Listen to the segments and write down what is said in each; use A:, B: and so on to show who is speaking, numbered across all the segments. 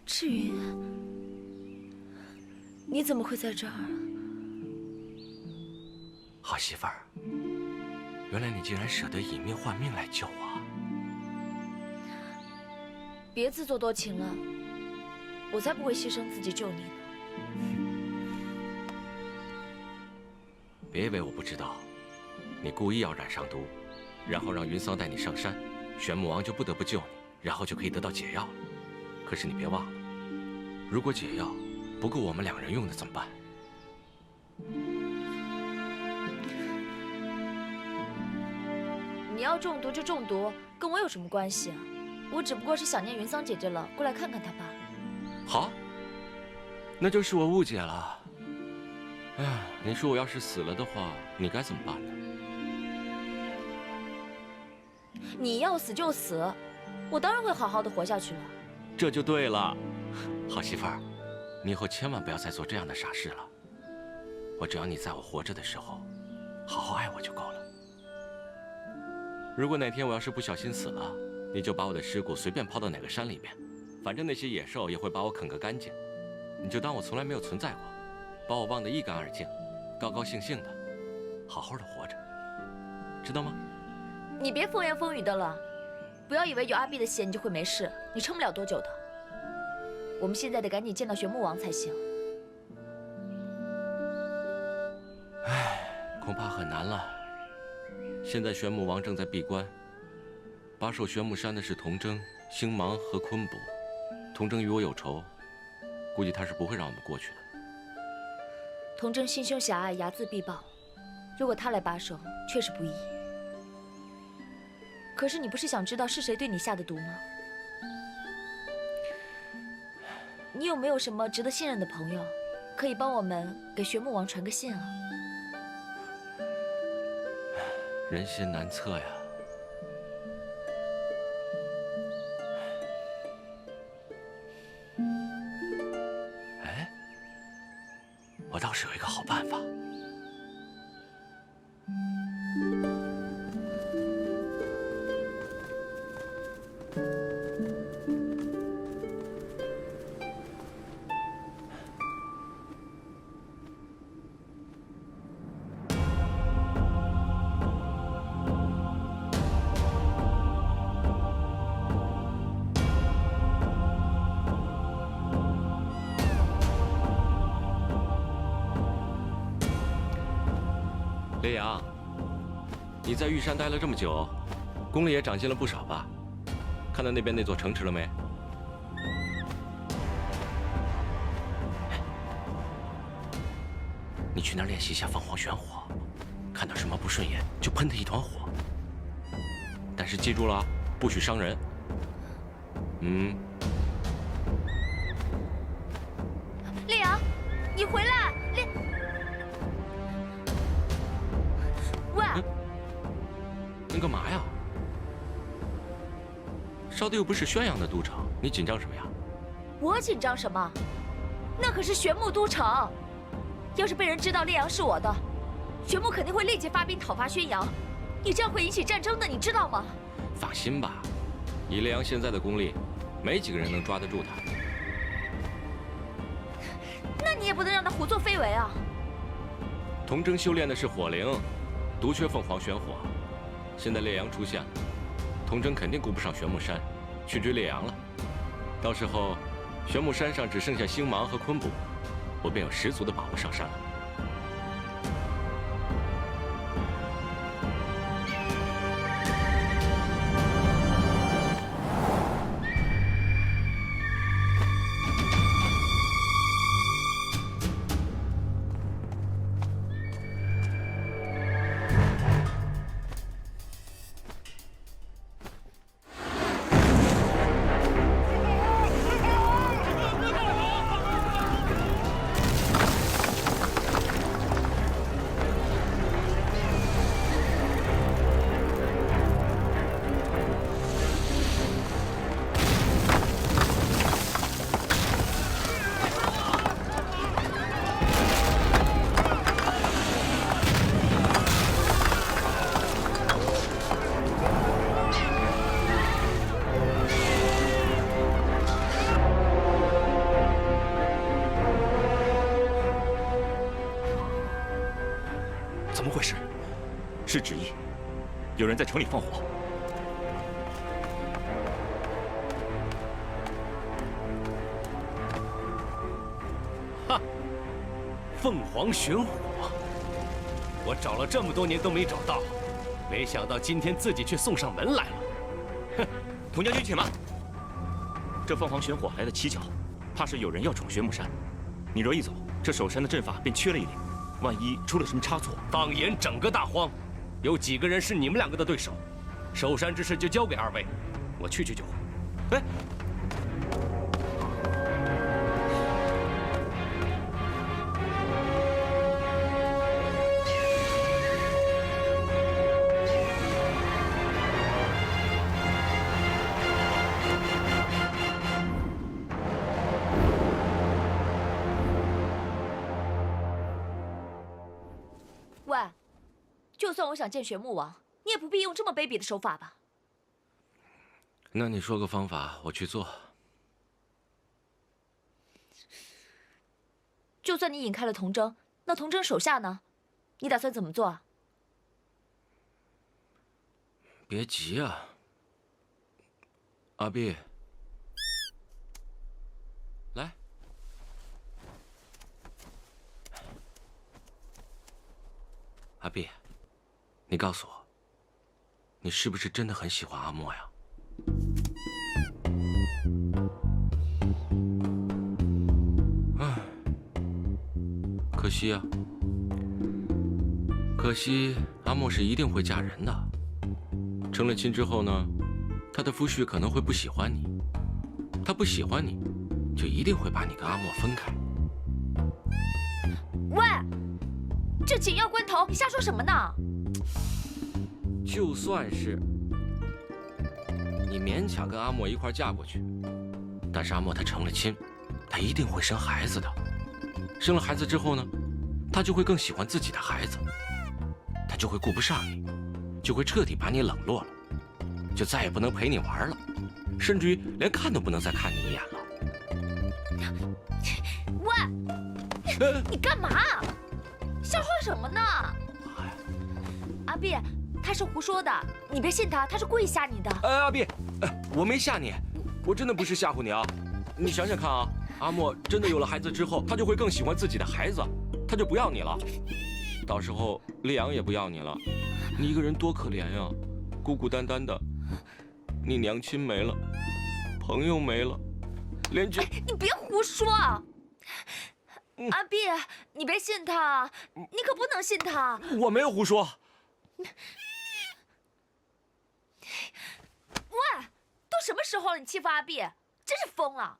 A: 赤云，你怎么会在这儿？
B: 好媳妇儿，原来你竟然舍得以命换命来救我。
A: 别自作多情了，我才不会牺牲自己救你呢。
B: 别以为我不知道，你故意要染上毒，然后让云桑带你上山，玄武王就不得不救你，然后就可以得到解药了。可是你别忘了，如果解药不够我们两人用的怎么办？
A: 你要中毒就中毒，跟我有什么关系啊？我只不过是想念云桑姐姐了，过来看看她罢了。
B: 好，那就是我误解了。哎呀，你说我要是死了的话，你该怎么办呢？
A: 你要死就死，我当然会好好的活下去了。
B: 这就对了，好媳妇儿，你以后千万不要再做这样的傻事了。我只要你在我活着的时候，好好爱我就够了。如果哪天我要是不小心死了，你就把我的尸骨随便抛到哪个山里面，反正那些野兽也会把我啃个干净。你就当我从来没有存在过，把我忘得一干二净，高高兴兴的，好好的活着，知道吗？
A: 你别风言风语的了，不要以为有阿碧的血你就会没事，你撑不了多久的。我们现在得赶紧见到玄武王才行。
B: 唉，恐怕很难了。现在玄武王正在闭关，把守玄武山的是童真、星芒和昆卜。童真与我有仇，估计他是不会让我们过去的。
A: 童真心胸狭隘，睚眦必报，如果他来把守，确实不易。可是你不是想知道是谁对你下的毒吗？你有没有什么值得信任的朋友，可以帮我们给玄武王传个信啊？
B: 人心难测呀。哎，我倒是有一个好办法。烈阳，你在玉山待了这么久，功力也长进了不少吧？看到那边那座城池了没？你去那儿练习一下凤凰玄火，看到什么不顺眼就喷它一团火。但是记住了，不许伤人。
A: 烈阳，你回来！喂，
B: 你干嘛呀？烧的又不是宣阳的都城，你紧张什么呀？
A: 我紧张什么？那可是玄武都城，要是被人知道烈阳是我的，玄武肯定会立即发兵讨伐宣阳，你这样会引起战争的，你知道吗？
B: 放心吧，以烈阳现在的功力，没几个人能抓得住他。
A: 那你也不能让他胡作非为啊！
B: 童真修炼的是火灵，独缺凤凰玄火。现在烈阳出现了，童真肯定顾不上玄木山，去追烈阳了。到时候，玄木山上只剩下星芒和昆卜，我便有十足的把握上山了。
C: 师旨意，有人在城里放火。
D: 哈，凤凰玄火，我找了这么多年都没找到，没想到今天自己却送上门来了。
C: 哼，童将军且慢。这凤凰玄火来得蹊跷，怕是有人要闯玄武山。你若一走，这守山的阵法便缺了一点。 万一出了什么差错，
D: 放眼整个大荒，有几个人是你们两个的对手？守山之事就交给二位，我去就好。
C: 哎，
A: 喂，就算我想见玄武王，你也不必用这么卑鄙的手法吧？
B: 那你说个方法，我去做。
A: 就算你引开了童真，那童真手下呢？你打算怎么做啊？
B: 别急啊，阿碧，来。 阿碧，你告诉我，你是不是真的很喜欢阿莫呀？唉，可惜啊，可惜阿莫是一定会嫁人的。成了亲之后呢，他的夫婿可能会不喜欢你，他不喜欢你，就一定会把你跟阿莫分开。
A: 喂！ 这紧要关头，你瞎说什么呢？
B: 就算是你勉强跟阿莫一块嫁过去，但是阿莫他成了亲，他一定会生孩子的。生了孩子之后呢，他就会更喜欢自己的孩子，他就会顾不上你，就会彻底把你冷落了，就再也不能陪你玩了，甚至于连看都不能再看你一眼了。
A: 喂，你干嘛？ 瞎说什么呢？阿碧，他是胡说的，你别信他，他是故意吓你的。
B: 阿碧，我没吓你，我真的不是吓唬你啊！你想想看啊，阿莫真的有了孩子之后，他就会更喜欢自己的孩子，他就不要你了。到时候烈阳也不要你了，你一个人多可怜呀，孤孤单单的，你娘亲没了，朋友没了，连这……
A: 你别胡说！ 阿碧，你别信他，你可不能信他。
B: 我没有胡说。
A: 喂，都什么时候了，你欺负阿碧，真是疯了！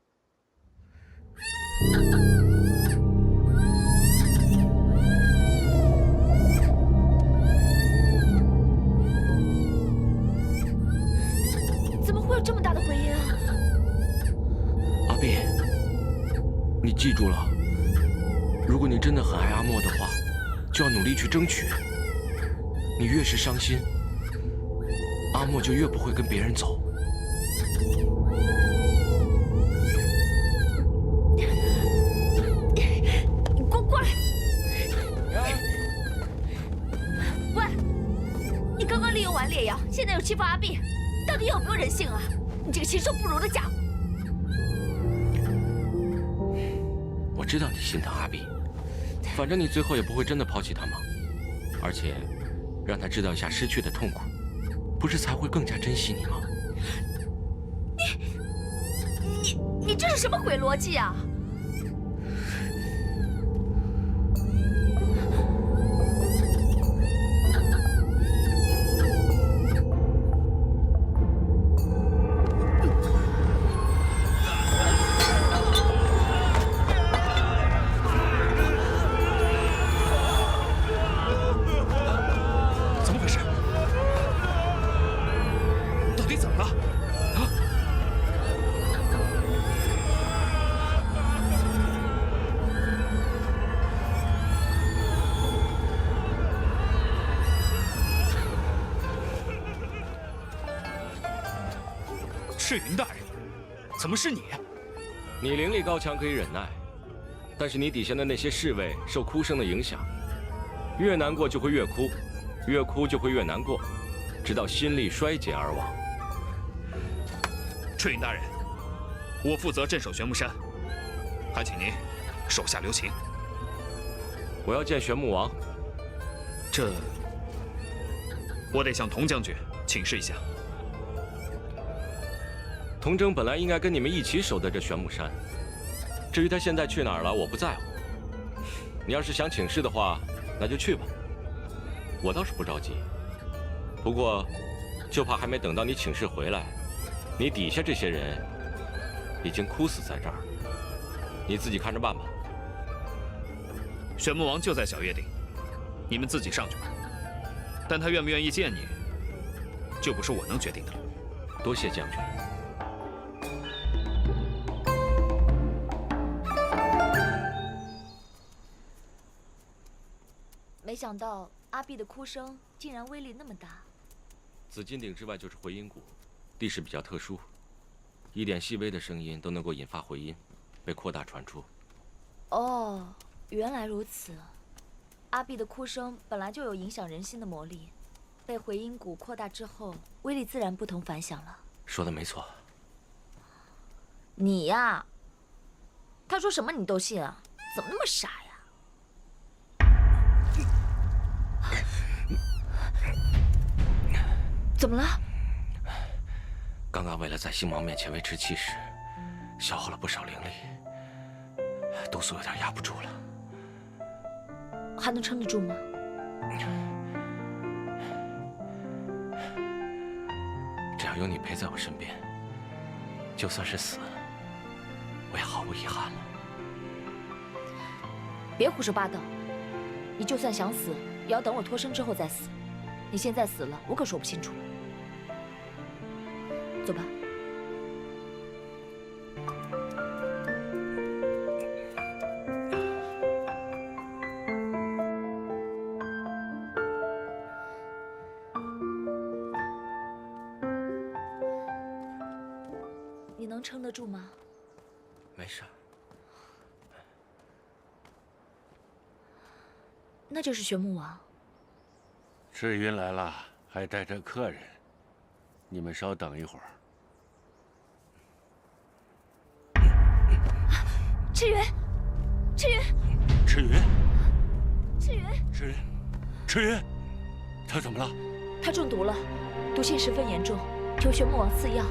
A: 怎么会有这么大的回音啊？
B: 阿碧，你记住了。 如果你真的很爱阿莫的话，就要努力去争取。你越是伤心，阿莫就越不会跟别人走。
A: 你过来！喂，你刚刚利用完烈阳，现在又欺负阿碧，到底有没有人性啊？你这个禽兽不如的家伙！
B: 我知道你心疼阿碧。 反正你最后也不会真的抛弃他嘛，而且让他知道一下失去的痛苦，不是才会更加珍惜你吗？
A: 你这是什么鬼逻辑啊？
C: 赤云大人，怎么是你？
B: 你灵力高强，可以忍耐，但是你底下的那些侍卫受哭声的影响，越难过就会越哭，越哭就会越难过，直到心力衰竭而亡。
E: 赤云大人，我负责镇守玄木山，还请您手下留情。
B: 我要见玄木王。
E: 这，我得向童将军请示一下。
B: 童征本来应该跟你们一起守在这玄木山，至于他现在去哪儿了，我不在乎。你要是想请示的话，那就去吧。我倒是不着急，不过就怕还没等到你请示回来，你底下这些人已经哭死在这儿了。你自己看着办吧。
E: 玄木王就在小月岭，你们自己上去吧。但他愿不愿意见你，就不是我能决定的了。
B: 多谢将军。
A: 没想到阿碧的哭声竟然威力那么大。
B: 紫金鼎之外就是回音谷，地势比较特殊，一点细微的声音都能够引发回音，被扩大传出。
A: 哦，原来如此。阿碧的哭声本来就有影响人心的魔力，被回音谷扩大之后，威力自然不同凡响了。
B: 说的没错。
A: 你呀，他说什么你都信啊？怎么那么傻呀？怎么了？
B: 刚刚为了在星王面前维持气势，消耗了不少灵力，毒素有点压不住了。
A: 还能撑得住吗？
B: 只要有你陪在我身边，就算是死，我也毫无遗憾了。
A: 别胡说八道！你就算想死，也要等我脱身之后再死。你现在死了，我可说不清楚了。走吧。你能撑得住吗？
B: 没事。
A: 那就是玄木王。
F: 赤云来了，还带着客人，你们稍等一会儿。
A: 赤云，赤云，
F: 赤云，
A: 赤云，
F: 赤云，赤云，他怎么了？
A: 他中毒了，毒性十分严重，求玄木王赐药。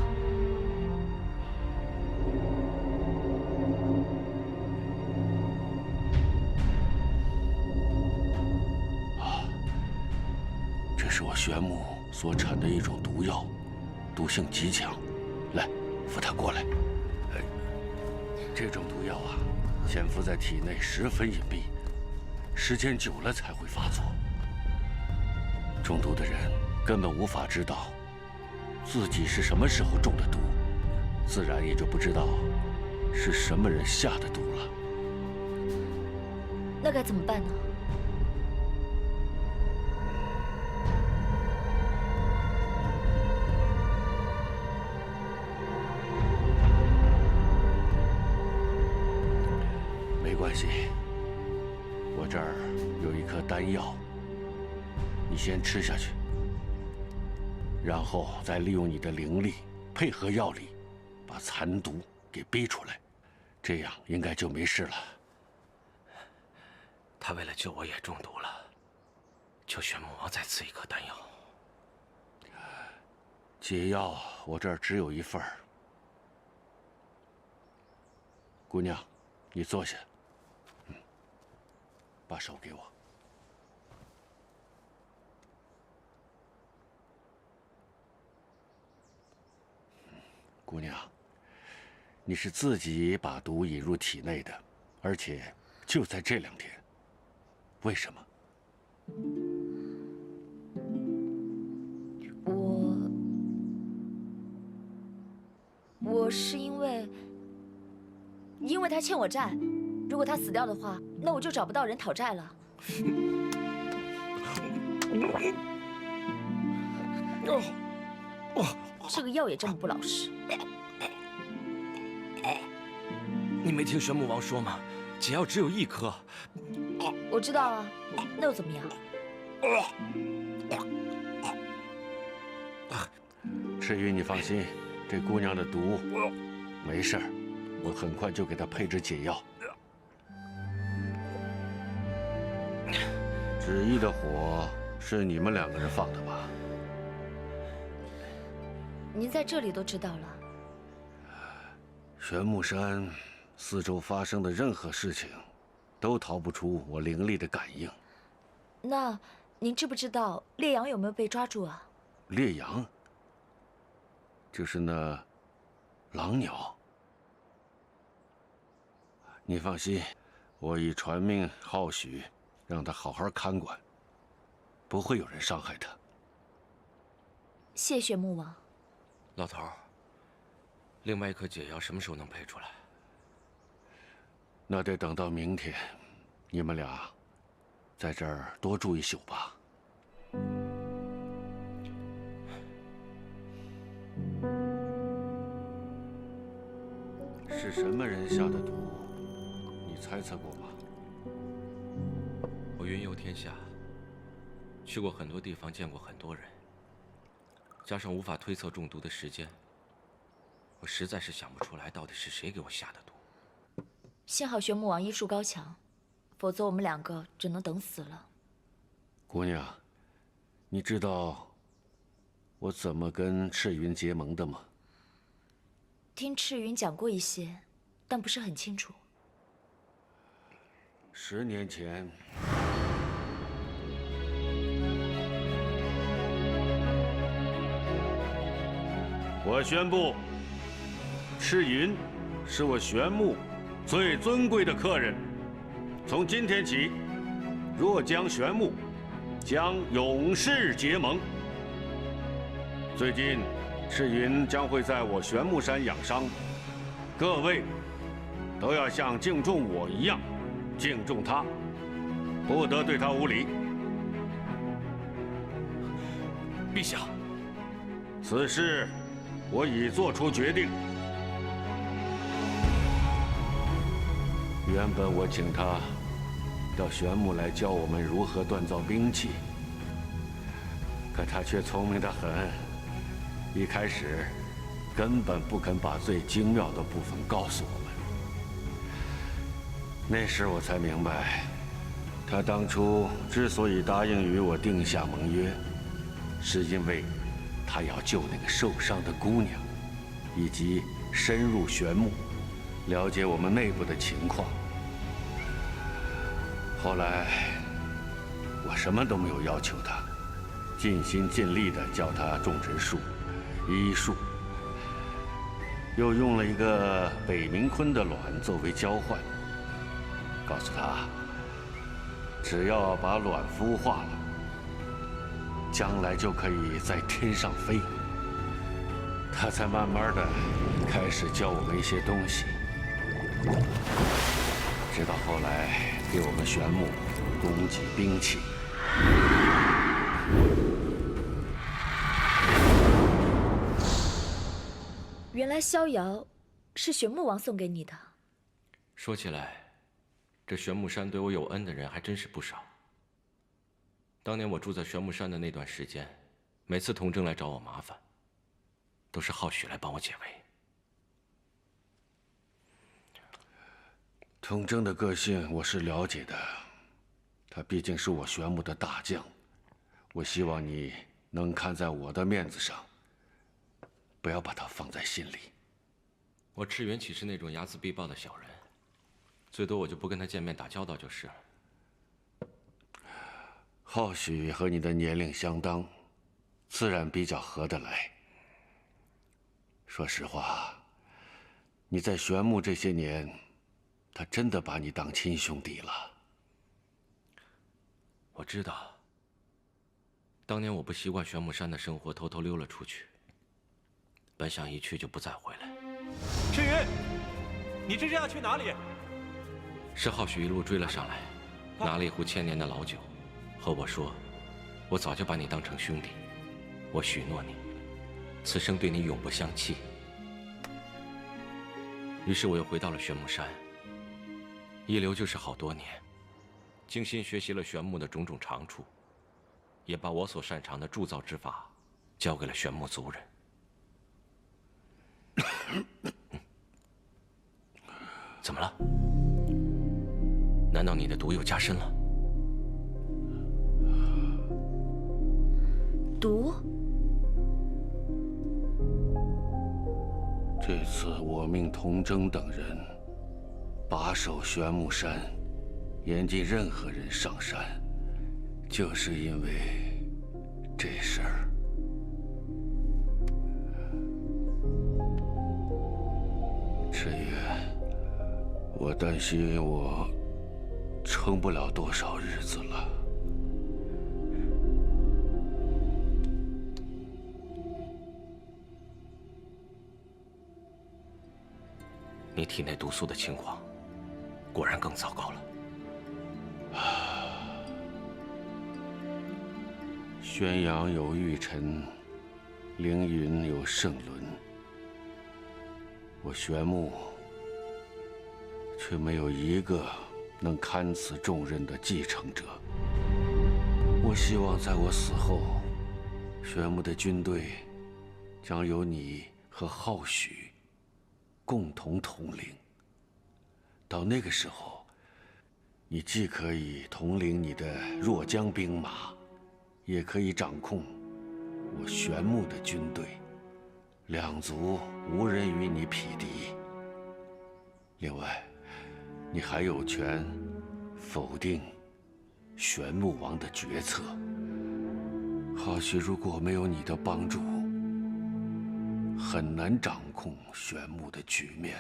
F: 这是我玄木所产的一种毒药，毒性极强。来，扶他过来。这种毒药啊，潜伏在体内十分隐蔽，时间久了才会发作。中毒的人根本无法知道自己是什么时候中的毒，自然也就不知道是什么人下的毒了。
A: 那该怎么办呢？
F: 没关系，我这儿有一颗丹药，你先吃下去，然后再利用你的灵力配合药力，把残毒给逼出来，这样应该就没事了。
B: 他为了救我也中毒了，求玄木王再赐一颗丹药。
F: 解药我这儿只有一份儿。姑娘，你坐下。把手给我。姑娘，你是自己把毒引入体内的，而且就在这2天，为什么？
A: 我是因为他欠我债，如果他死掉的话，那我就找不到人讨债了。这个药也这么不老实。
B: 你没听玄木王说吗？解药只有1颗。
A: 我知道啊，那又怎么样？
F: 赤云，你放心，这姑娘的毒没事儿，我很快就给她配制解药。旨意的火是你们2个人放的吧？
A: 您在这里都知道了。
F: 玄木山四周发生的任何事情，都逃不出我灵力的感应。
A: 那您知不知道烈阳有没有被抓住啊？
F: 烈阳，就是那狼鸟。你放心，我已传命浩许，让他好好看管，不会有人伤害他。
A: 谢玄木王。
B: 老头儿，另外一颗解药什么时候能配出来？
F: 那得等到明天，你们俩在这儿多住一宿吧。是什么人下的毒？你猜测过吗？
B: 我云游天下，去过很多地方，见过很多人，加上无法推测中毒的时间，我实在是想不出来到底是谁给我下的毒。
A: 幸好玄木王医术高强，否则我们2个只能等死了。
F: 姑娘，你知道我怎么跟赤云结盟的吗？
A: 听赤云讲过一些，但不是很清楚。
F: 10年前，我宣布，赤云是我玄木最尊贵的客人。从今天起，若将玄木将永世结盟。最近，赤云将会在我玄木山养伤，各位都要像敬重我一样。 敬重他，不得对他无礼。
D: 陛下，
F: 此事我已做出决定。原本我请他到玄木来教我们如何锻造兵器，可他却聪明得很，一开始根本不肯把最精妙的部分告诉我们。 那时我才明白，他当初之所以答应与我定下盟约，是因为他要救那个受伤的姑娘，以及深入玄木，了解我们内部的情况。后来，我什么都没有要求他，尽心尽力地教他种植树、医术，又用了一个北冥鲲的卵作为交换。 告诉他，只要把卵孵化了，将来就可以在天上飞。他才慢慢的开始教我们一些东西，直到后来给我们玄木供给兵器。
A: 原来逍遥是玄木王送给你的。
B: 说起来。 这玄木山对我有恩的人还真是不少。当年我住在玄木山的那段时间，每次童真来找我麻烦，都是浩许来帮我解围。
F: 童真的个性我是了解的，他毕竟是我玄木的大将，我希望你能看在我的面子上，不要把他放在心里。
B: 我赤云岂是那种睚眦必报的小人？ 最多我就不跟他见面打交道就是了。
F: 浩许和你的年龄相当，自然比较合得来。说实话，你在玄木这些年，他真的把你当亲兄弟了。
B: 我知道，当年我不习惯玄木山的生活，偷偷溜了出去。本想一去就不再回来。
G: 赤云，你这是要去哪里？
B: 是浩许一路追了上来，拿了一壶1000年的老酒，和我说：“我早就把你当成兄弟，我许诺你，此生对你永不相弃。”于是我又回到了玄木山，一留就是好多年，精心学习了玄木的种种长处，也把我所擅长的铸造之法交给了玄木族人。怎么了？难道你的毒又加深了？
A: 毒？
F: 这次我命童真等人把守玄木山，严禁任何人上山，就是因为这事儿。赤月，我担心我撑不了多少日子了。
B: 你体内毒素的情况果然更糟糕了。
F: 宣阳有玉尘，凌云有圣伦，我玄木却没有一个能堪此重任的继承者。我希望在我死后，玄木的军队将由你和浩许共同统领。到那个时候，你既可以统领你的若江兵马，也可以掌控我玄木的军队，两族无人与你匹敌。另外，你还有权否定玄木王的决策。或许如果没有你的帮助，很难掌控玄木的局面。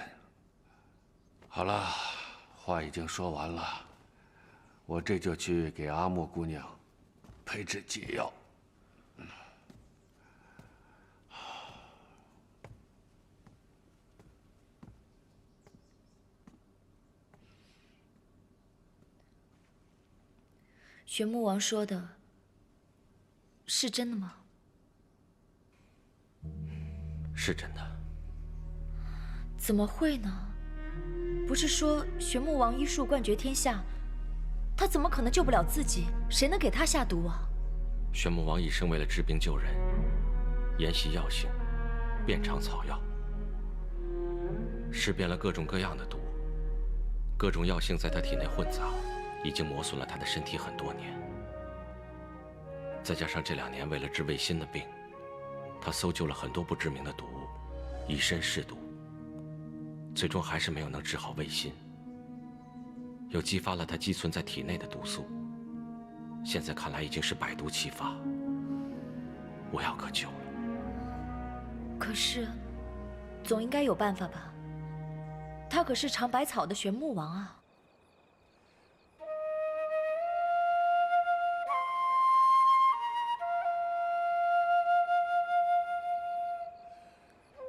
F: 好了，话已经说完了，我这就去给阿莫姑娘配制解药。
A: 玄木王说的是真的吗？
B: 是真的。
A: 怎么会呢？不是说玄木王医术冠绝天下，他怎么可能救不了自己？谁能给他下毒啊？
B: 玄木王一生为了治病救人，研习药性，遍尝草药，试遍了各种各样的毒，各种药性在他体内混杂，已经磨损了他的身体很多年。再加上这2年为了治魏心的病，他搜救了很多不知名的毒物，以身试毒，最终还是没有能治好魏心，又激发了他积存在体内的毒素。现在看来已经是百毒齐发，无药可救了。
A: 可是，总应该有办法吧？他可是尝百草的玄木王啊！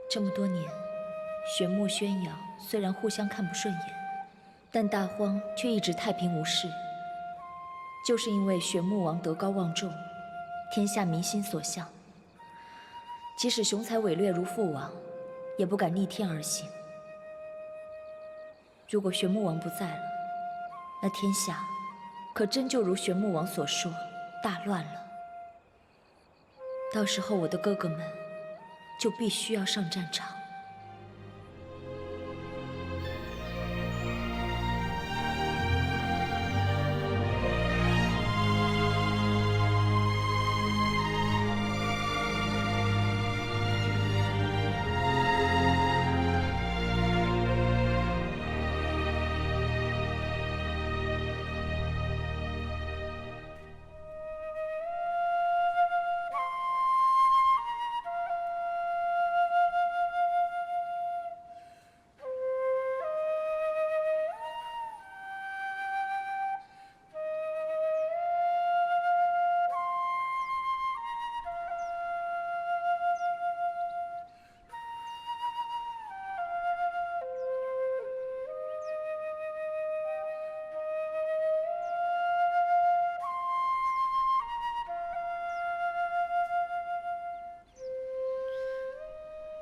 A: 这么多年，玄木、宣阳虽然互相看不顺眼，但大荒却一直太平无事。就是因为玄木王德高望重，天下民心所向，即使雄才伟略如父王，也不敢逆天而行。如果玄木王不在了，那天下可真就如玄木王所说，大乱了。到时候我的哥哥们就必须要上战场。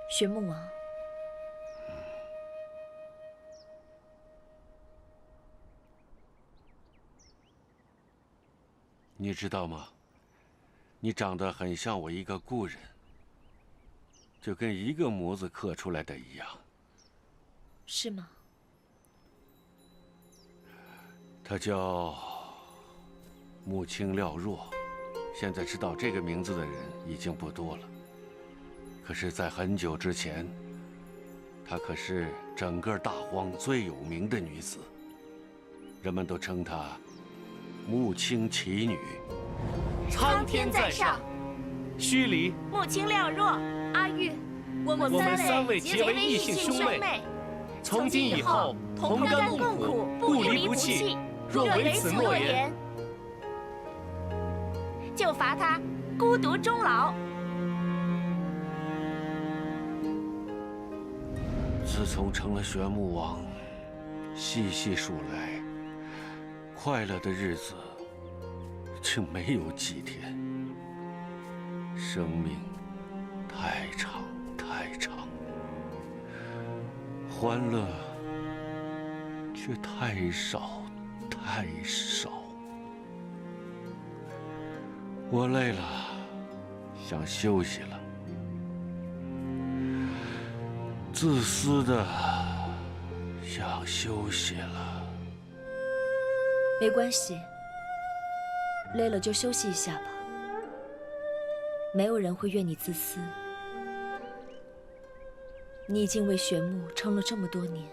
A: 玄木王，
F: 你知道吗？你长得很像我一个故人，就跟一个模子刻出来的一样。
A: 是吗？
F: 他叫穆青廖若，现在知道这个名字的人已经不多了。可是，在很久之前，她可是整个大荒最有名的女子，人们都称她穆青奇女。
H: 苍天在上，
D: 虚离，
H: 穆青廖若，
A: 阿玉，
H: 我们
D: 三位结为异姓兄妹，从今以后同甘共苦，不离不弃。若违此诺言，
H: 就罚他孤独终老。
F: 自从成了玄武王，细细数来，快乐的日子竟没有几天。生命太长太长，欢乐却太少太少。我累了，想休息了。自私的想休息了。
A: 没关系，累了就休息一下吧。没有人会怨你自私。你已经为玄木撑了这么多年，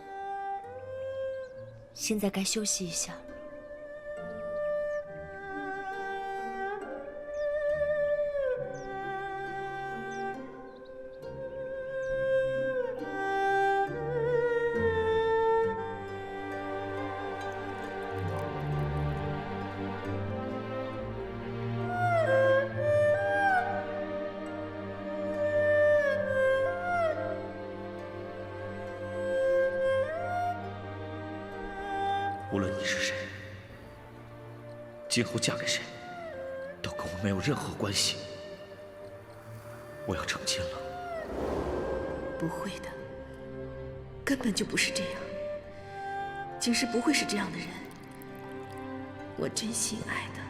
A: 现在该休息一下了。
E: 无论你是谁，今后嫁给谁，都跟我没有任何关系。我要成亲了。
I: 不会的，根本就不是这样。景世不会是这样的人。我真心爱的，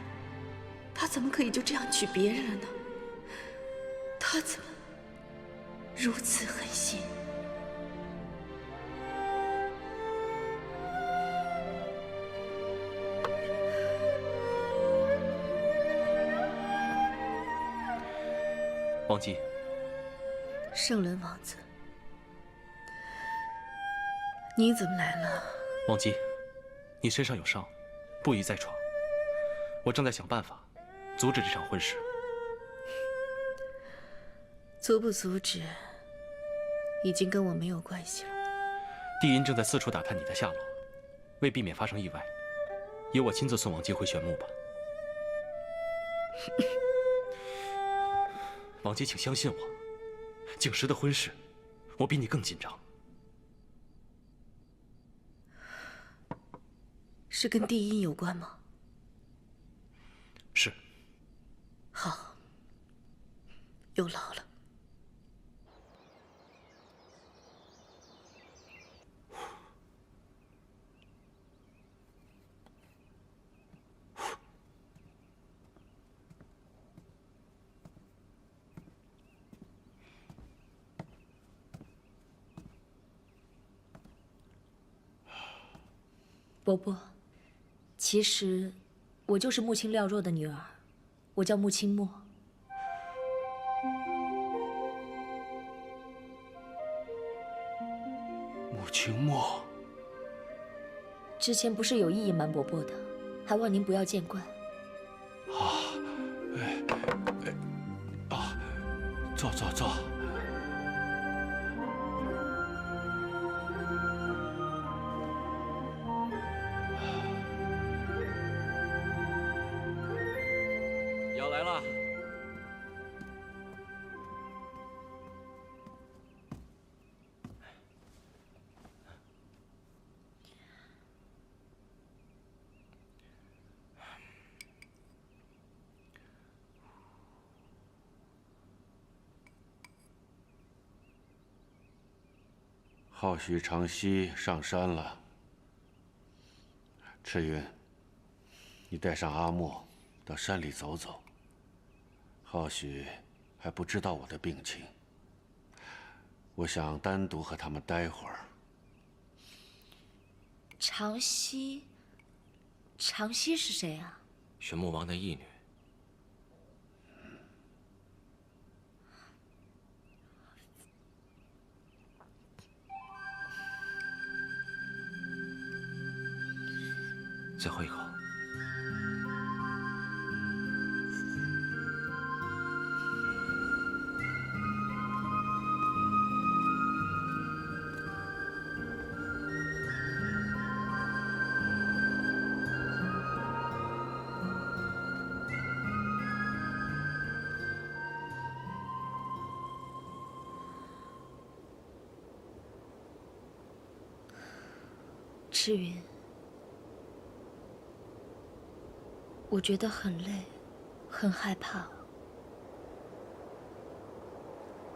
I: 他怎么可以就这样娶别人了呢？他怎么如此狠心？
D: 王姬，
I: 圣伦王子，你怎么来了？
D: 王姬，你身上有伤，不宜在床。我正在想办法阻止这场婚事。
I: 阻不阻止，已经跟我没有关系了。
D: 帝音正在四处打探你的下落，为避免发生意外，由我亲自送王姬回玄木吧。王姬，请相信我，景时的婚事，我比你更紧张。
I: 是跟帝音有关吗？
D: 是。
I: 好，有劳了。
A: 伯伯，其实我就是穆青廖若的女儿，我叫穆青墨。
F: 穆青墨，
A: 之前不是有意隐瞒伯伯的，还望您不要见怪。
F: 坐坐坐。
B: 药来了。
F: 浩许长溪上山了。赤云，你带上阿莫到山里走走，或许还不知道我的病情。我想单独和他们待会儿。
A: 长息，长息是谁啊？
B: 玄木王的义女。最后一口。
A: 赤云，我觉得很累，很害怕。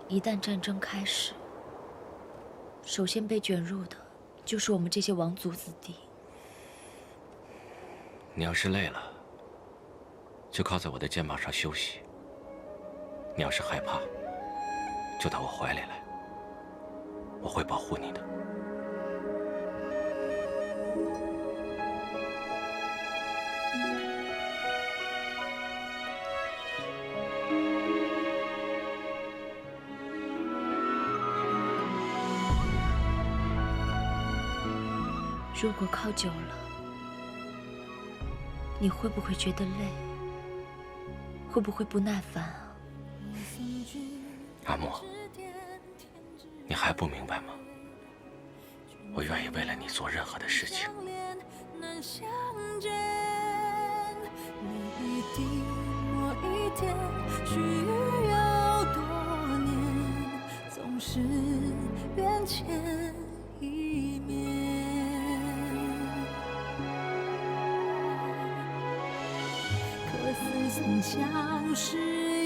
A: 一旦战争开始，首先被卷入的就是我们这些王族子弟。
B: 你要是累了，就靠在我的肩膀上休息；你要是害怕，就到我怀里来，我会保护你的。
A: 如果靠久了，你会不会觉得累？会不会不耐烦啊？
B: 阿莫，你还不明白吗？我愿意为了你做任何的事情。
J: 曾像誓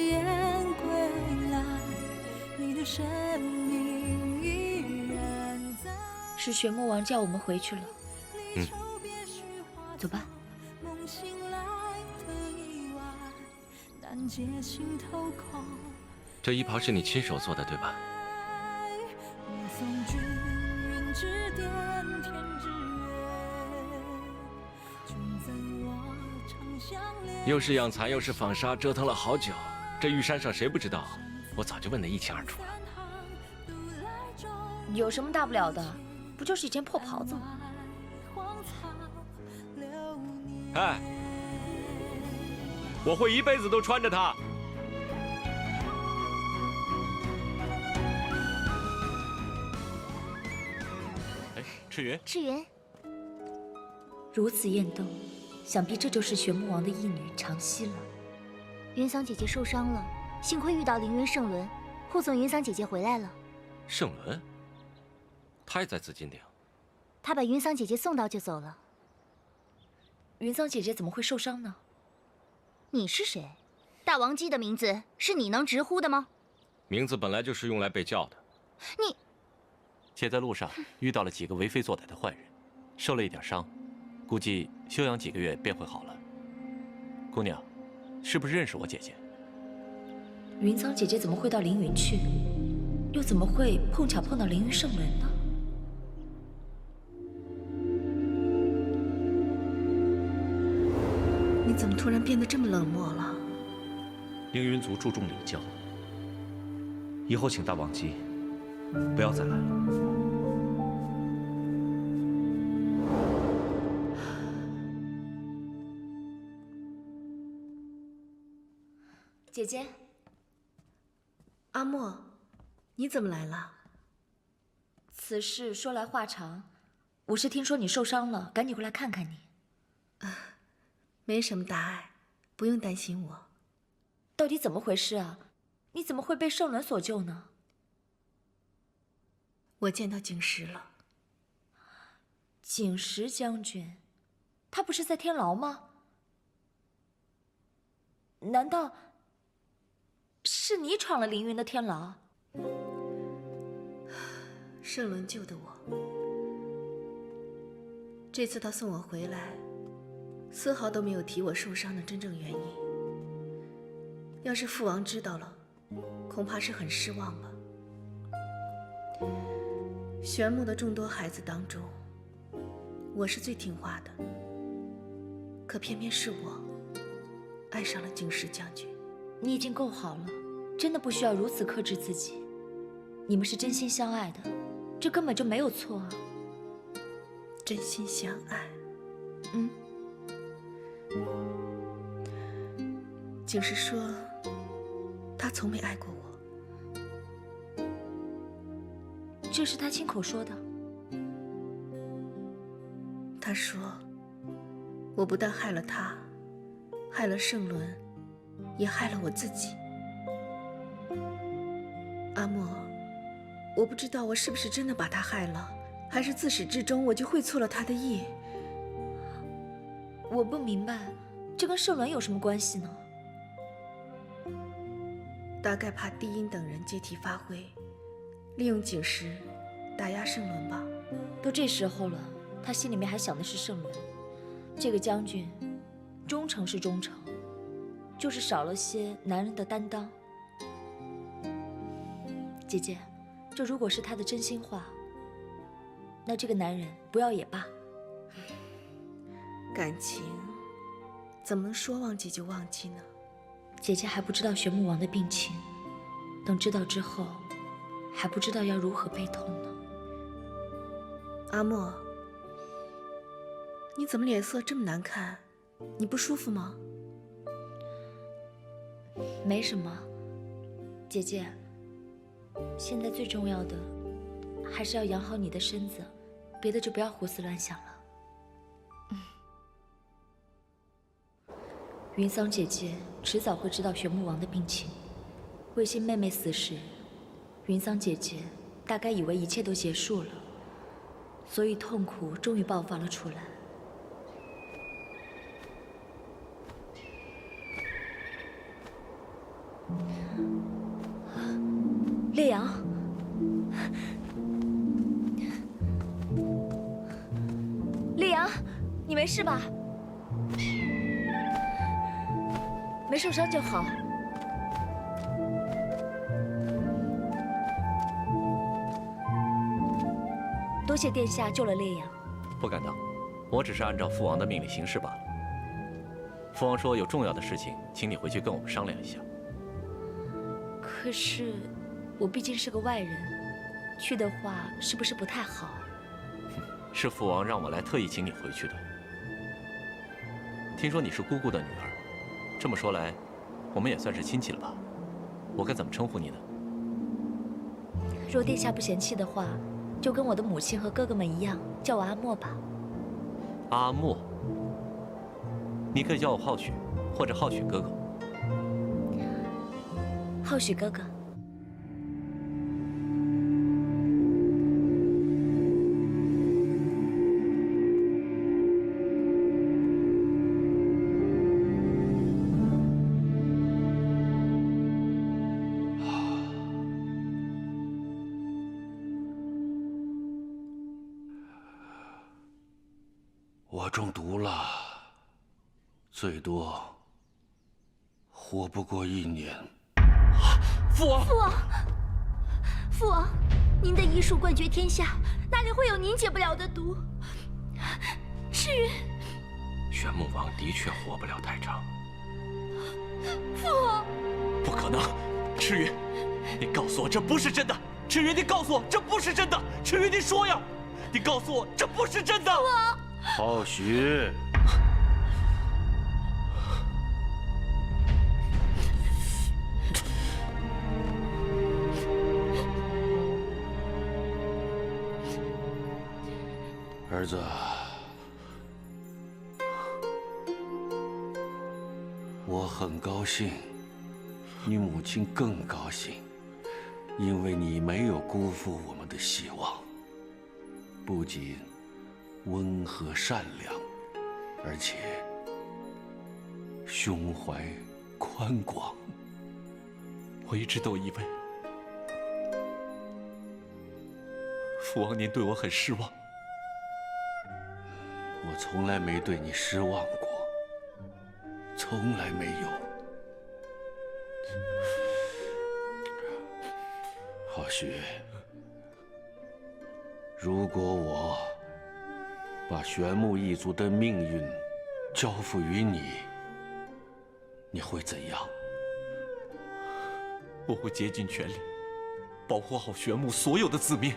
J: 言归来，你的身影依然在。
A: 是玄木王叫我们回去了。走吧。
B: 这衣袍是你亲手做的，对吧？又是养蚕又是纺纱，折腾了好久。这玉山上谁不知道？我早就问得一清二楚了。
A: 有什么大不了的？不就是一件破袍子吗？
G: 哎，我会一辈子都穿着它。哎，赤云，
H: 赤云，
A: 如此艳动。想必这就是玄木王的义女长息了。
H: 云桑姐姐受伤了，幸亏遇到凌云圣伦，护送云桑姐姐回来了。
B: 圣伦，他也在紫金鼎。
H: 他把云桑姐姐送到就走了。
A: 云桑姐姐怎么会受伤呢？
H: 你是谁？大王姬的名字是你能直呼的吗？
B: 名字本来就是用来被叫的。
H: 你，
G: 且在路上遇到了几个为非作歹的坏人，受了一点伤。估计休养几个月便会好了。姑娘，是不是认识我姐姐？
A: 云桑姐姐怎么会到凌云去？又怎么会碰巧碰到凌云圣伦呢？
I: 你怎么突然变得这么冷漠了？
C: 凌云族注重礼教，以后请大王姬不要再来了。
A: 姐姐，
I: 阿莫，你怎么来了？
A: 此事说来话长，我是听说你受伤了，赶紧过来看看你。
I: 没什么大碍，不用担心我。
A: 到底怎么回事啊？你怎么会被圣伦所救呢？
I: 我见到景石了。
A: 景石将军，他不是在天牢吗？难道是你闯了凌云的天牢？
I: 圣伦救的我，这次他送我回来，丝毫都没有提我受伤的真正原因。要是父王知道了，恐怕是很失望吧。玄牧的众多孩子当中，我是最听话的，可偏偏是我爱上了景时将军。
A: 你已经够好了，真的不需要如此克制自己。你们是真心相爱的，这根本就没有错啊。
I: 真心相爱。景时说，他从没爱过我。
A: 这是他亲口说的。
I: 他说，我不但害了他，害了圣伦，也害了我自己。阿莫，我不知道我是不是真的把他害了，还是自始至终我就会错了他的意。
A: 我不明白，这跟圣伦有什么关系呢？
I: 大概怕帝音等人借题发挥，利用景时打压圣伦吧。
A: 都这时候了，他心里面还想的是圣伦。这个将军，忠诚是忠诚，就是少了些男人的担当。姐姐，这如果是他的真心话，那这个男人不要也罢。
I: 感情怎么能说忘记就忘记呢？
A: 姐姐还不知道玄牧王的病情，等知道之后，还不知道要如何悲痛呢。
I: 阿莫，你怎么脸色这么难看？你不舒服吗？
A: 没什么，姐姐。现在最重要的，还是要养好你的身子，别的就不要胡思乱想了。云桑姐姐迟早会知道玄牧王的病情。卫星妹妹死时，云桑姐姐大概以为一切都结束了，所以痛苦终于爆发了出来。烈阳，烈阳，你没事吧？没受伤就好。多谢殿下救了烈阳。
G: 不敢当，我只是按照父王的命令行事罢了。父王说有重要的事情，请你回去跟我们商量一下。
A: 可是，我毕竟是个外人，去的话是不是不太好？
G: 是父王让我来特意请你回去的。听说你是姑姑的女儿。这么说来，我们也算是亲戚了吧？我该怎么称呼你呢？
A: 若殿下不嫌弃的话，就跟我的母亲和哥哥们一样，叫我阿莫吧。
G: 阿莫，你可以叫我浩许，或者浩许哥哥。
A: 浩许哥哥。
F: 我中毒了，最多活不过1年。
C: 父王，
H: 父王，父王，您的医术冠绝天下，哪里会有您解不了的毒？赤云，
B: 玄牧王的确活不了太长。
H: 父王，
E: 不可能！赤云，你告诉我这不是真的！赤云，你告诉我这不是真的！赤云，你说呀！你告诉我这不是真的！父
H: 王，
F: 浩许，儿子，我很高兴，你母亲更高兴，因为你没有辜负我们的希望，不仅温和善良，而且胸怀宽广。
E: 我一直都以为父王您对我很失望。
F: 我从来没对你失望过，从来没有。浩许，如果我把玄木一族的命运交付于你，你会怎样？
G: 我会竭尽全力，保护好玄木所有的子民。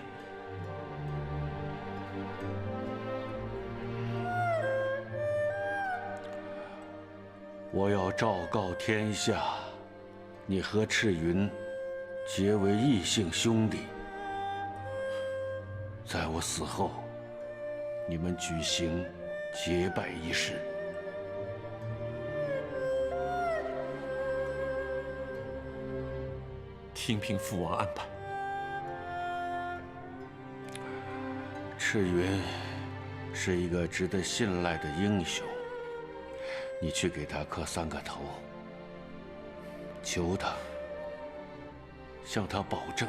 F: 我要昭告天下，你和赤云结为异姓兄弟。在我死后，你们举行结拜仪式。
G: 听凭父王安排。
F: 赤云是一个值得信赖的英雄，你去给他磕3个头，求他，向他保证，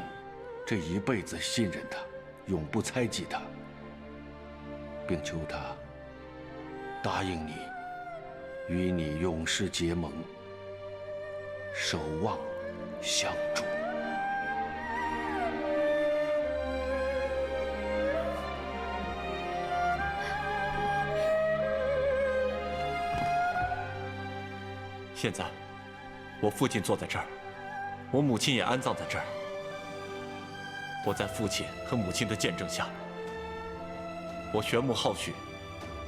F: 这一辈子信任他，永不猜忌他，并求他答应你，与你永世结盟，守望相助。
G: 现在，我父亲坐在这儿，我母亲也安葬在这儿。我在父亲和母亲的见证下，我玄木浩许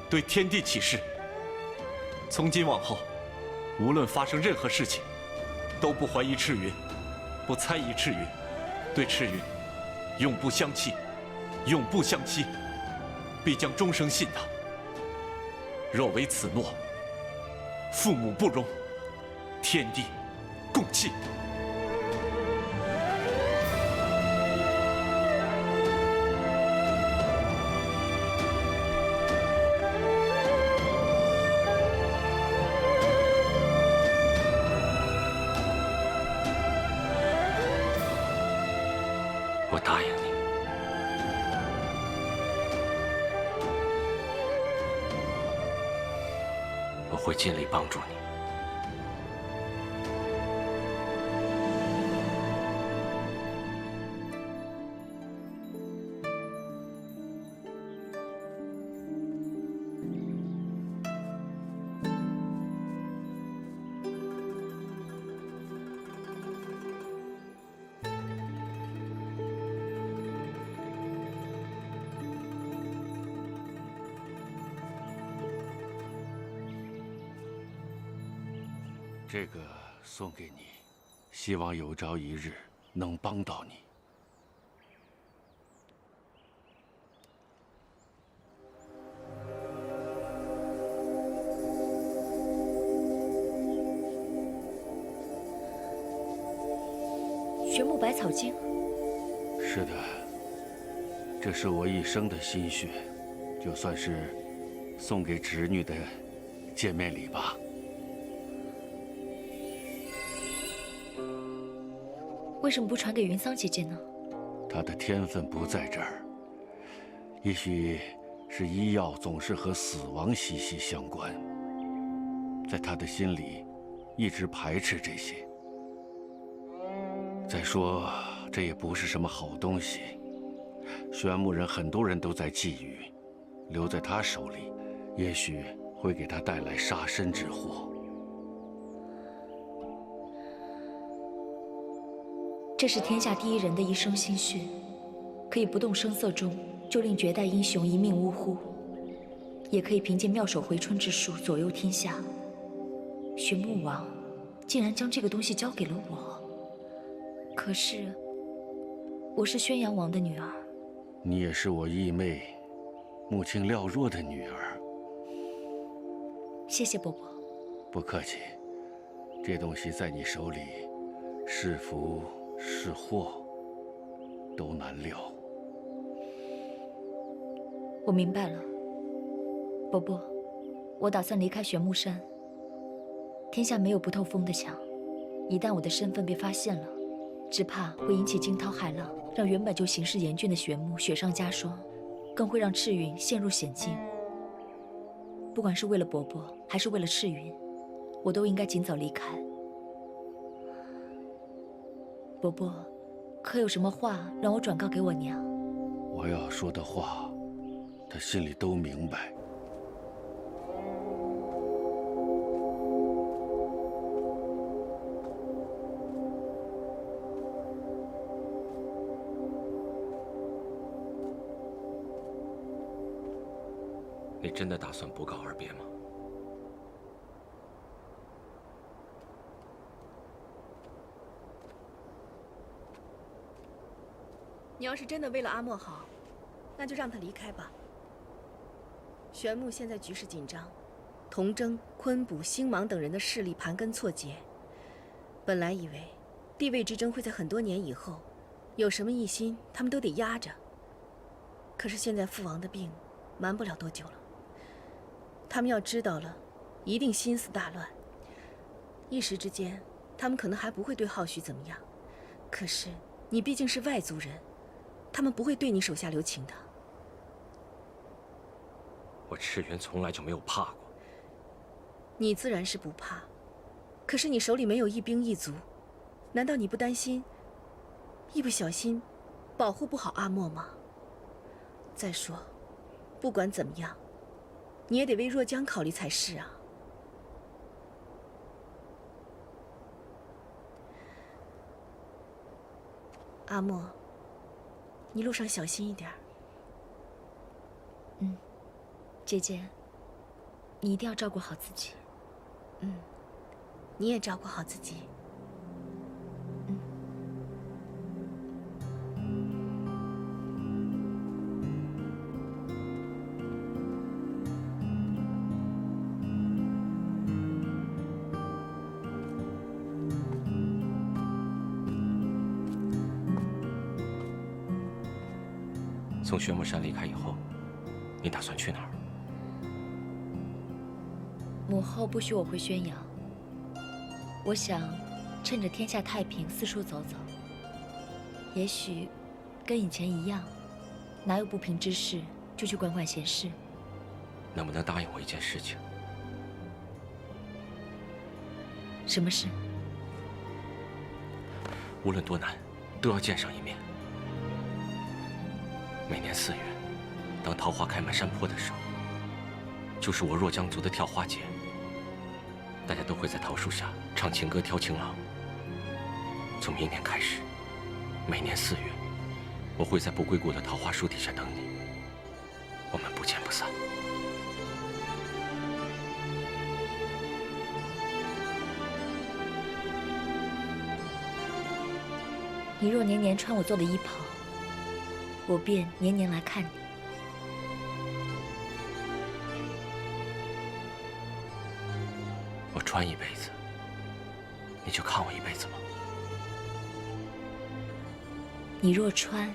G: 对天地起誓：从今往后，无论发生任何事情，都不怀疑赤云，不猜疑赤云，对赤云永不相弃，永不相欺，必将终生信他。若违此诺，父母不容，天地共弃。
B: 我答应你。我会尽力帮助你。
F: 这个送给你，希望有朝一日能帮到你。
A: 玄木百草经。
F: 是的，这是我一生的心血，就算是送给侄女的见面礼吧。
A: 为什么不传给云桑姐姐呢？
F: 她的天分不在这儿，也许是医药总是和死亡息息相关，在她的心里一直排斥这些。再说，这也不是什么好东西。玄木人很多人都在觊觎，留在他手里，也许会给他带来杀身之祸。
A: 这是天下第一人的一生心血，可以不动声色中就令绝代英雄一命呜呼，也可以凭借妙手回春之术左右天下。玄木王竟然将这个东西交给了我，可是我是宣阳王的女儿，
F: 你也是我义妹穆青廖若的女儿。
A: 谢谢伯伯。
F: 不客气，这东西在你手里，是福是祸都难料。
A: 我明白了，伯伯，我打算离开玄木山。天下没有不透风的墙，一旦我的身份被发现了，只怕会引起惊涛骇浪，让原本就形势严峻的玄木雪上加霜，更会让赤云陷入险境。不管是为了伯伯，还是为了赤云，我都应该尽早离开。伯伯，可有什么话让我转告给我娘？
F: 我要说的话，他心里都明白。
B: 你真的打算不告而别吗？
I: 你要是真的为了阿莫好，那就让他离开吧。玄牧现在局势紧张，童征、昆卜、星芒等人的势力盘根错节。本来以为地位之争会在很多年以后，有什么异心他们都得压着。可是现在父王的病瞒不了多久了，他们要知道了，一定心思大乱。一时之间，他们可能还不会对浩许怎么样，可是你毕竟是外族人。他们不会对你手下留情的。
B: 我赤云从来就没有怕过。
I: 你自然是不怕，可是你手里没有一兵一卒，难道你不担心一不小心保护不好阿莫吗？再说，不管怎么样，你也得为若江考虑才是啊。阿莫，你路上小心一点。
A: 姐姐，你一定要照顾好自己。
I: 你也照顾好自己。
B: 从玄木山离开以后，你打算去哪儿？
A: 母后不许我回宣阳，我想趁着天下太平四处走走。也许跟以前一样，哪有不平之事就去管管闲事。
B: 能不能答应我一件事情？
A: 什么事？
B: 无论多难，都要见上一面。每年4月，当桃花开满山坡的时候，就是我若江族的跳花节。大家都会在桃树下唱情歌、跳情郎。从明年开始，每年4月，我会在不归故的桃花树底下等你。我们不见不散。
A: 你若年年穿我做的衣袍，我便年年来看你。
B: 我穿一辈子，你就看我一辈子吗？
A: 你若穿，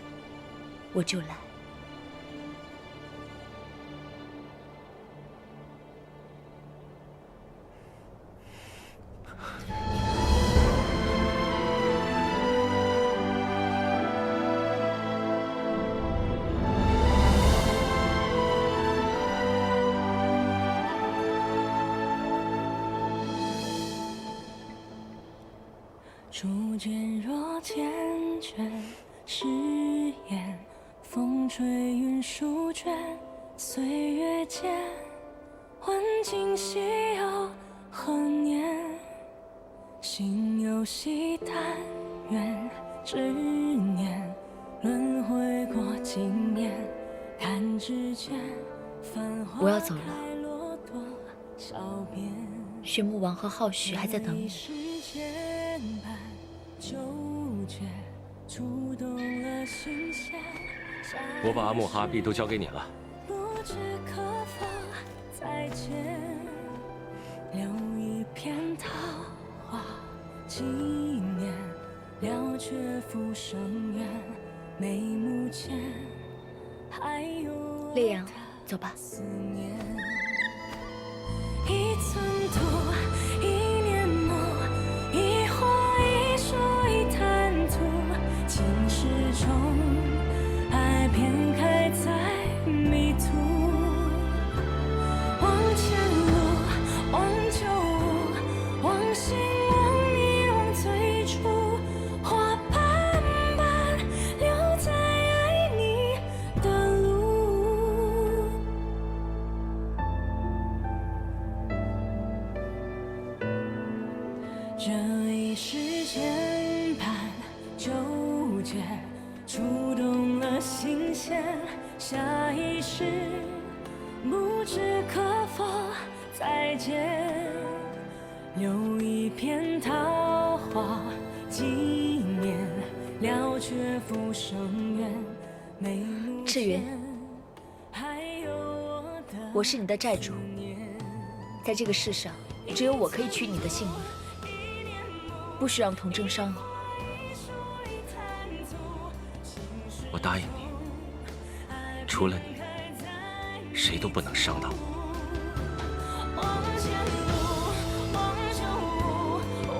A: 我就来。
J: 初见若缱绻誓言，风吹云舒卷，岁月间，问今夕又何年？心有惜，但愿执念，轮回过经年，弹指间，繁花
A: 我要走了。
J: 开落多少遍？
A: 玄木王和浩许还在等你。
B: 我把阿木和阿碧都交给你了。
J: 不知可否再见，留一片桃花纪念，了却浮生缘，眉目间还有
A: 烈阳，走吧。
J: 思念，一寸土，一年暮，一花一树一滩土，情始终，爱偏开在迷途。往前路，往旧物，往心，往你，往最初，花斑斑新鲜，下一世不知可否再见。留一片桃花纪念，了却浮生缘。眉目
A: 赤云，
J: 还有我的
A: 我是你的债主，在这个世上，只有我可以取你的性命，不许让童真伤你。
B: 我答应你，除了你，谁都不能伤到我。
J: 往前路，往旧路，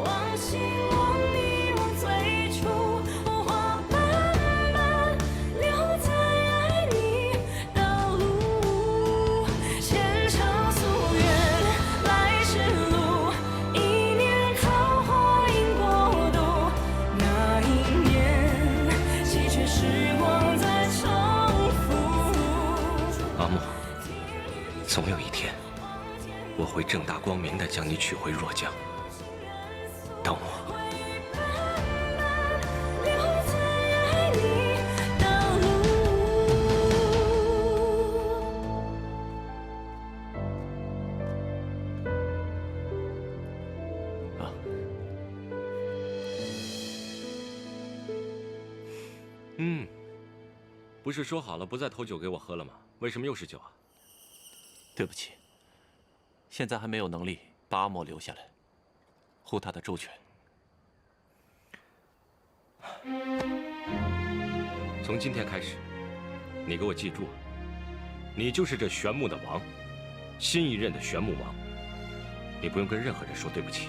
J: 往昔往你我最初，花瓣般留在爱你道路，牵肠夙愿，来时路，一念桃花映国度，那一年，稀缺时光在重复。
B: 阿莫，总有一天，我会正大光明地将你娶回若江。等我。不是说好了不再投酒给我喝了吗？为什么又是酒啊？
G: 对不起，现在还没有能力把阿莫留下来，护他的周全。
B: 从今天开始，你给我记住，你就是这玄木的王，新一任的玄木王。你不用跟任何人说对不起，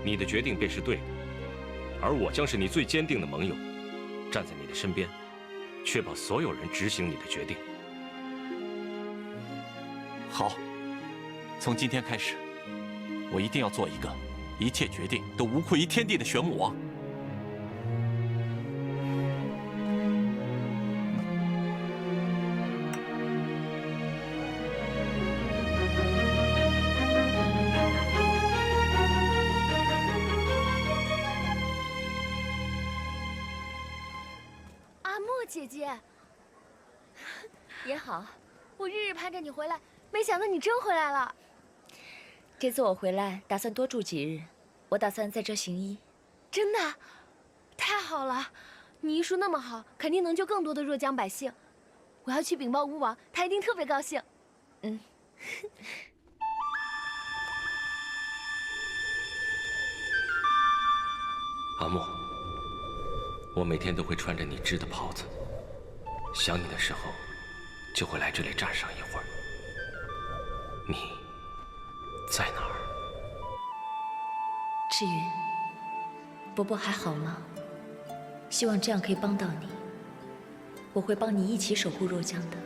B: 你的决定便是对的，而我将是你最坚定的盟友，站在你的身边，确保所有人执行你的决定。
G: 好，从今天开始，我一定要做一个一切决定都无愧于天地的玄武王。
H: 阿莫姐姐，
A: 也好，
H: 我日日盼着你回来，没想到你真回来了。
A: 这次我回来打算多住几日，我打算在这行医。
H: 真的，太好了！你医术那么好，肯定能救更多的若江百姓。我要去禀报巫王，他一定特别高兴。
A: 嗯。
B: 阿莫，我每天都会穿着你织的袍子，想你的时候，就会来这里站上一会儿。你在哪儿？
A: 赤云，伯伯还好吗？希望这样可以帮到你。我会帮你一起守护若江的。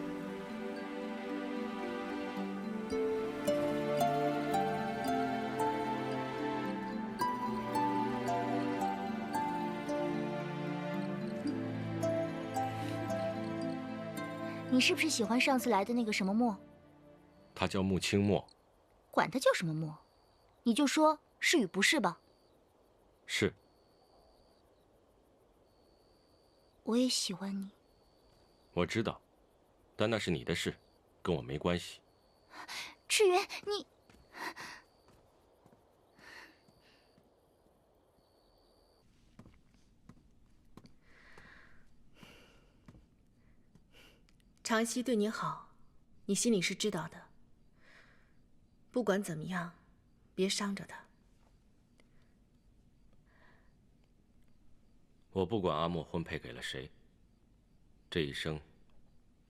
H: 你是不是喜欢上次来的那个什么墨？
B: 他叫穆清墨。
H: 管他叫什么墨，你就说是与不是吧。
B: 是。
H: 我也喜欢你。
B: 我知道，但那是你的事，跟我没关系。
H: 赤云，你……
I: 长熙对你好，你心里是知道的。不管怎么样，别伤着他。
B: 我不管阿莫婚配给了谁，这一生，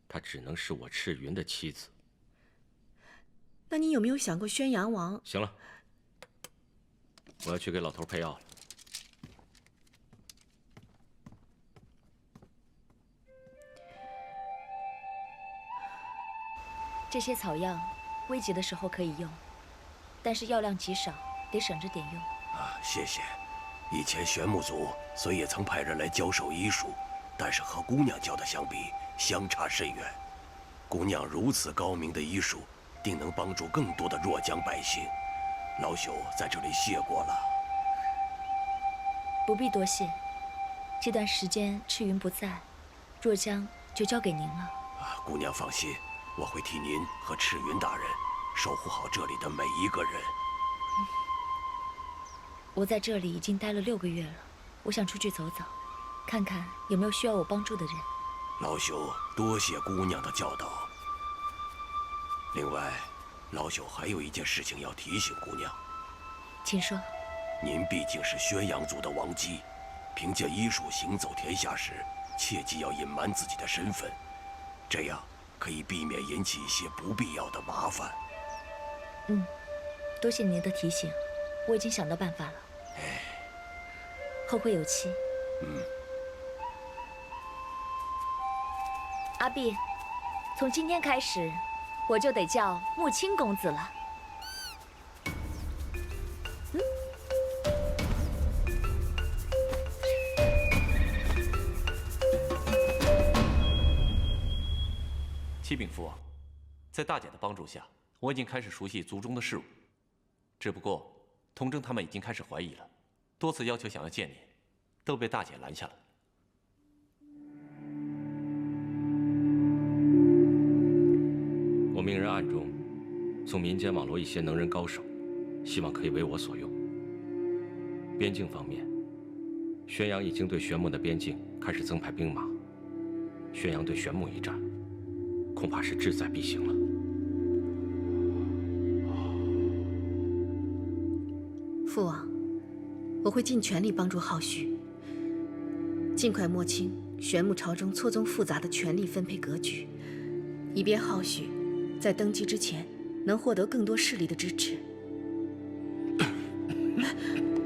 B: 她只能是我赤云的妻子。
I: 那你有没有想过宣阳王？
B: 行了，我要去给老头配药了。
A: 这些草药，危急的时候可以用，但是药量极少，得省着点用。
K: 啊，谢谢。以前玄木族虽也曾派人来教授医术，但是和姑娘教的相比，相差甚远。姑娘如此高明的医术，定能帮助更多的若江百姓。老朽在这里谢过了。
A: 不必多谢。这段时间赤云不在，若江就就交给您了。
K: 姑娘放心，我会替您和赤云大人守护好这里的每一个人。
A: 我在这里已经待了6个月了，我想出去走走，看看有没有需要我帮助的人。
K: 老朽多谢姑娘的教导。另外，老朽还有一件事情要提醒姑娘，
A: 请说。
K: 您毕竟是宣阳族的王姬，凭借医术行走天下时，切记要隐瞒自己的身份，这样可以避免引起一些不必要的麻烦。
A: 多谢您的提醒，我已经想到办法了。后会有期。阿碧，从今天开始，我就得叫木青公子了。
G: 启禀父王，在大姐的帮助下，我已经开始熟悉族中的事务。只不过，童真他们已经开始怀疑了，多次要求想要见你，都被大姐拦下了。
B: 我命人暗中从民间网罗一些能人高手，希望可以为我所用。边境方面，宣阳已经对玄牧的边境开始增派兵马，宣阳对玄牧一战，恐怕是志在必行了。
I: 父王，我会尽全力帮助浩旭，尽快摸清玄牧朝中错综复杂的权力分配格局，以便浩旭在登基之前能获得更多势力的支持。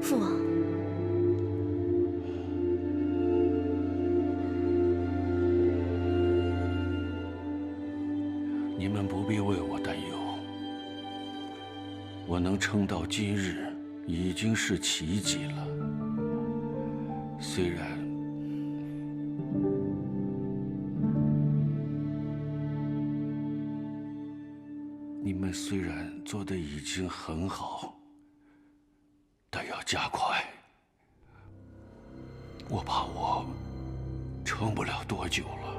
I: 父王，
F: 你们不必为我担忧，我能撑到今日已经是奇迹了。虽然你们做的已经很好，但要加快。我怕我撑不了多久了。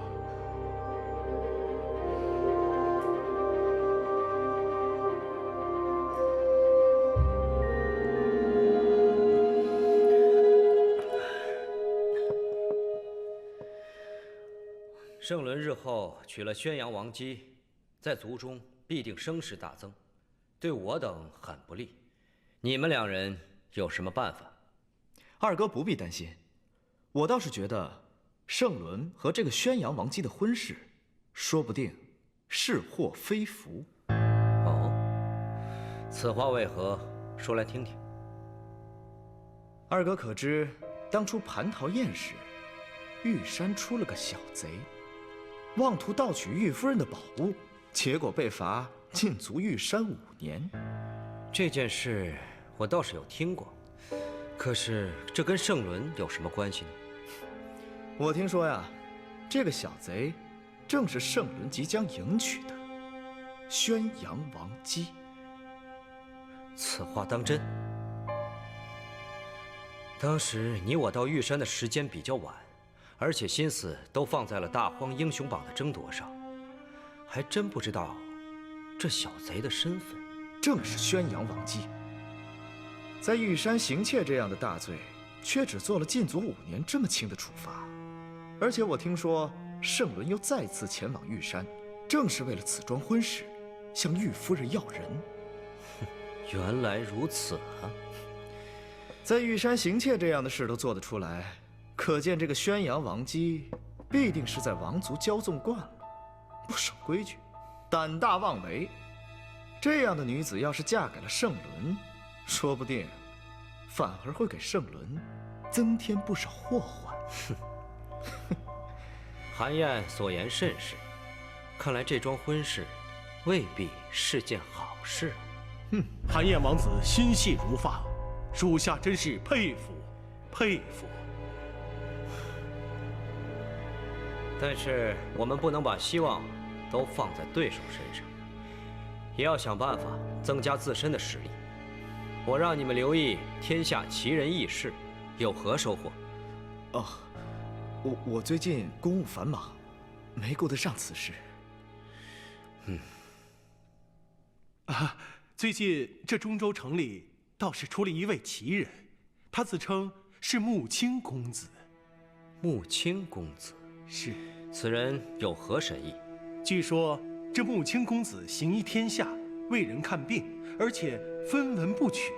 L: 圣伦日后娶了宣阳王姬，在族中必定声势大增，对我等很不利。你们2人有什么办法？
M: 二哥不必担心，我倒是觉得圣伦和这个宣阳王姬的婚事，说不定是祸非福。
L: 哦，此话为何？说来听听。
M: 二哥可知，当初蟠桃宴时，玉山出了个小贼，妄图盗取玉夫人的宝物，结果被罚禁足玉山5年。
L: 这件事我倒是有听过，可是这跟圣伦有什么关系呢？
M: 我听说呀，这个小贼正是圣伦即将迎娶的宣阳王姬。
L: 此话当真？当时你我到玉山的时间比较晚，而且心思都放在了大荒英雄榜的争夺上，还真不知道这小贼的身份。
M: 正是宣阳王姬。在玉山行窃这样的大罪，却只做了禁足5年这么轻的处罚。而且我听说圣伦又再次前往玉山，正是为了此桩婚事，向玉夫人要人。
L: 原来如此啊！
M: 在玉山行窃这样的事都做得出来，可见这个宣阳王姬必定是在王族骄纵惯了，不守规矩，胆大妄为。这样的女子要是嫁给了圣伦，说不定反而会给圣伦增添不少祸患。
L: 韩燕所言甚是，看来这桩婚事未必是件好事。
N: 韩燕王子心细如发，属下真是佩服佩服。
L: 但是我们不能把希望都放在对手身上，也要想办法增加自身的实力。我让你们留意天下奇人异事，有何收获？
M: 哦，我最近公务繁忙，没顾得上此事。
N: 最近这中州城里倒是出了一位奇人，他自称是穆青公子。
L: 穆青公子
N: 是。
L: 此人有何神意？
N: 据说这穆青公子行医天下，为人看病，而且分文不取。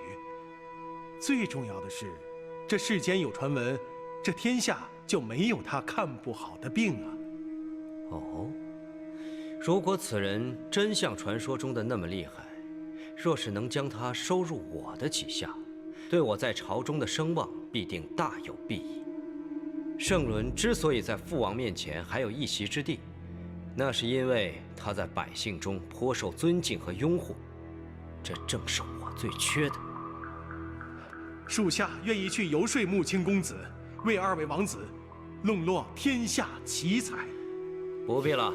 N: 最重要的是，这世间有传闻，这天下就没有他看不好的病啊。
L: 哦，如果此人真像传说中的那么厉害，若是能将他收入我的旗下，对我在朝中的声望必定大有裨益。圣伦之所以在父王面前还有一席之地，那是因为他在百姓中颇受尊敬和拥护，这正是我最缺的。
N: 属下愿意去游说穆青公子，为二位王子笼络天下奇才。
L: 不必了，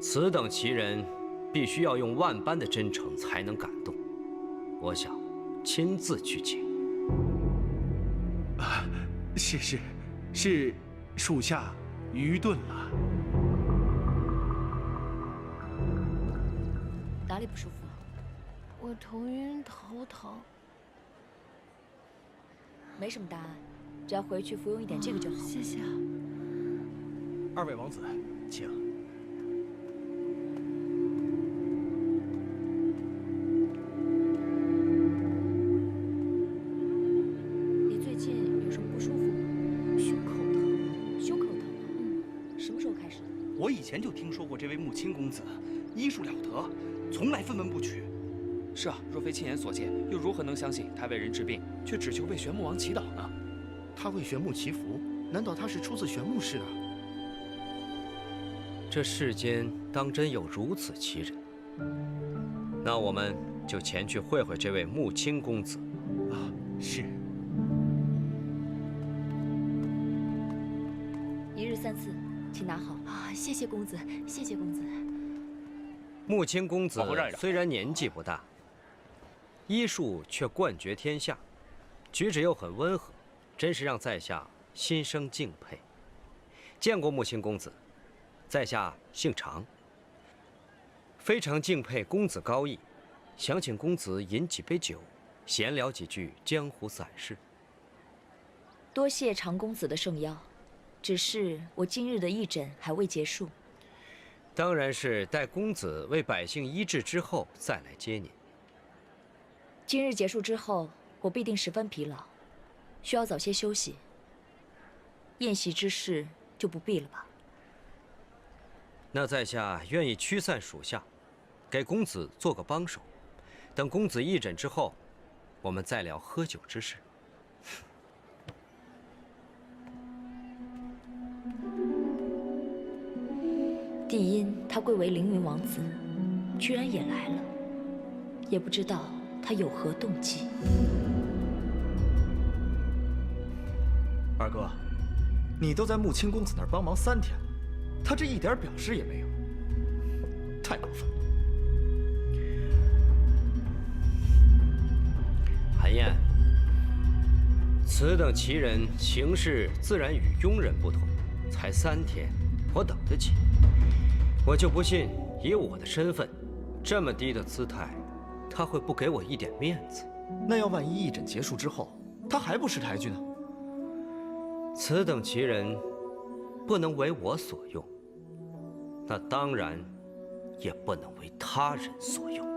L: 此等奇人必须要用万般的真诚才能感动。我想亲自去请。
N: 是，属下愚钝了。
A: 哪里不舒服？
H: 我头晕头疼。
A: 没什么大碍，只要回去服用一点这个就好。
H: 谢谢啊。
N: 二位王子，请。
A: 你最近有什么不舒服吗？胸口疼。胸口疼啊？什么时候开始的？
O: 我以前就听说过这位穆青公子，医术了得，从来分文不取。是啊，若非亲眼所见，又如何能相信他为人治病，却只求为玄穆王祈祷呢？
P: 他为玄穆祈福，难道他是出自玄穆氏的？
L: 这世间当真有如此奇人？那我们就前去会会这位穆青公子。
N: 是。
A: 一日3次，请拿好啊！谢谢公子，谢谢公子。
L: 穆青公子虽然年纪不大，医术却冠绝天下，举止又很温和，真是让在下心生敬佩。见过穆青公子，在下姓常，非常敬佩公子高义，想请公子饮几杯酒，闲聊几句江湖散事。
A: 多谢常公子的盛邀，只是我今日的义诊还未结束。
L: 当然是待公子为百姓医治之后再来接您。
A: 今日结束之后，我必定十分疲劳，需要早些休息。宴席之事就不必了吧？
L: 那在下愿意驱散属下，给公子做个帮手。等公子义诊之后，我们再聊喝酒之事。
A: 帝因他贵为凌云王子，居然也来了，也不知道他有何动机。
M: 二哥，你都在穆青公子那儿帮忙3天了，他这一点表示也没有，太过分了。
L: 韩燕，此等奇人行事自然与庸人不同，才3天，我等得起。我就不信以我的身份，这么低的姿态，他会不给我一点面子。
M: 那要万一义诊结束之后，他还不识抬举呢？
L: 此等奇人，不能为我所用，那当然也不能为他人所用。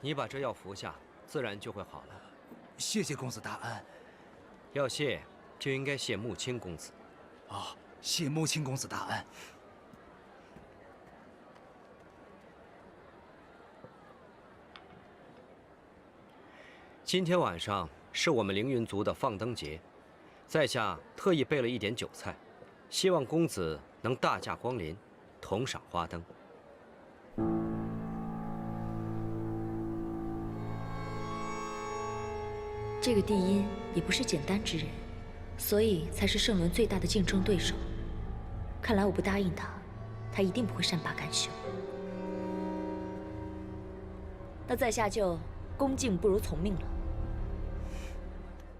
L: 你把这药服下，自然就会好了。
O: 谢谢公子大恩。
L: 要谢，就应该谢穆青公子。
O: 谢穆青公子大恩。
L: 今天晚上是我们凌云族的放灯节，在下特意备了一点酒菜，希望公子能大驾光临，同赏花灯。
A: 这个帝因也不是简单之人，所以才是圣伦最大的竞争对手。看来我不答应他，他一定不会善罢甘休。那在下就恭敬不如从命了。